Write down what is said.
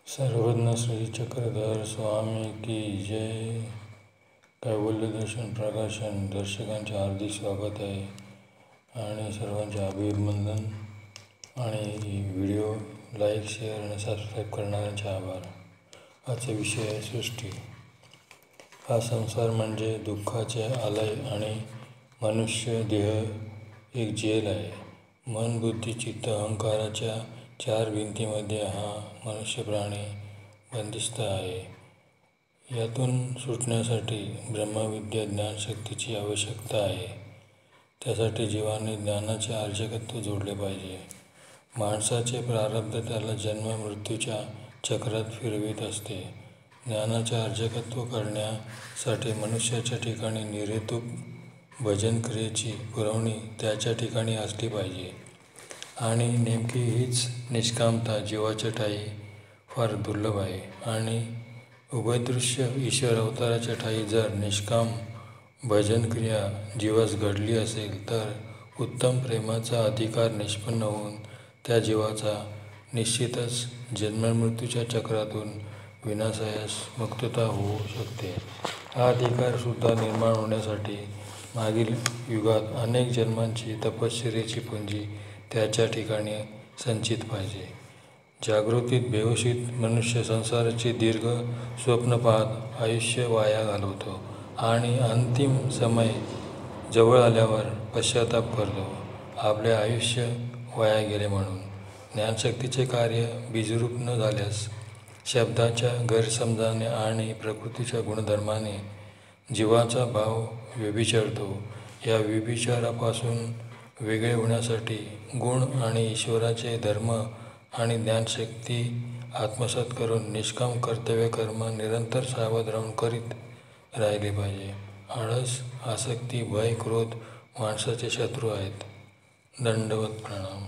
सर्वज्ञ श्री चक्रधर स्वामी की जय. कैवल्य दर्शन प्रकाशन दर्शकांचे हार्दिक स्वागत आहे आणि सर्वांचे अभिनंदन आणि व्हिडिओ लाईक, शेअर आणि सबस्क्राईब करणाऱ्यांचे आभार. आजचा विषय आहे सृष्टी. हा संसार म्हणजे दुःखाचे आलय आणि मनुष्य देह एक जेल आहे. मन, बुद्धी, चित्त, अहंकाराच्या 4 भिंतीमध्ये हा मनुष्य प्राणी बंदिस्त आहे. यातून सुटण्यासाठी ब्रह्मविद्या ज्ञानशक्तीची आवश्यकता आहे. त्यासाठी जीवाने ज्ञानाचे अर्जकत्व जोडले पाहिजे. माणसाचे प्रारब्ध त्याला जन्म मृत्यूच्या चक्रात फिरवीत असते. ज्ञानाचे अर्जकत्व करण्यासाठी मनुष्याच्या ठिकाणी निर्हेतुक भजन क्रियेची पुरवणी त्याच्या ठिकाणी असली पाहिजे. आणि नेमकी हीच निष्कामता जीवाच्या ठायी फार दुर्लभ आहे. आणि उभयदृश्य ईश्वर अवताराच्या ठायी जर निष्काम भजनक्रिया जीवास घडली असेल तर उत्तम प्रेमाचा अधिकार निष्पन्न होऊन त्या जीवाचा निश्चितच जन्ममृत्यूच्या चक्रातून विनाशायास मुक्तता होऊ शकते. हा अधिकारसुद्धा निर्माण होण्यासाठी मागील युगात अनेक जन्मांची तपश्चर्येची पुंजी त्याच्या ठिकाणी संचित पाहिजे. जागृतीत बेहोशीत मनुष्य संसाराची दीर्घ स्वप्न पाहत आयुष्य वाया घालवतो आणि अंतिम समय जवळ आल्यावर पश्चाताप करतो, आपले आयुष्य वाया गेले म्हणून. ज्ञानशक्तीचे कार्य बीजरूप न झाल्यास शब्दाच्या गैरसमजाने आणि प्रकृतीच्या गुणधर्माने जीवाचा भाव व्यभिचरतो. या व्यभिचारापासून वेगळे होण्यासाठी गुण आणि ईश्वराचे धर्म आणि ज्ञानशक्ती आत्मसात करून निष्काम कर्तव्य कर्म निरंतर सावध राहून करीत राहिले पाहिजे. आळस, आसक्ती, भय, क्रोध माणसाचे शत्रू आहेत. दंडवत प्रणाम.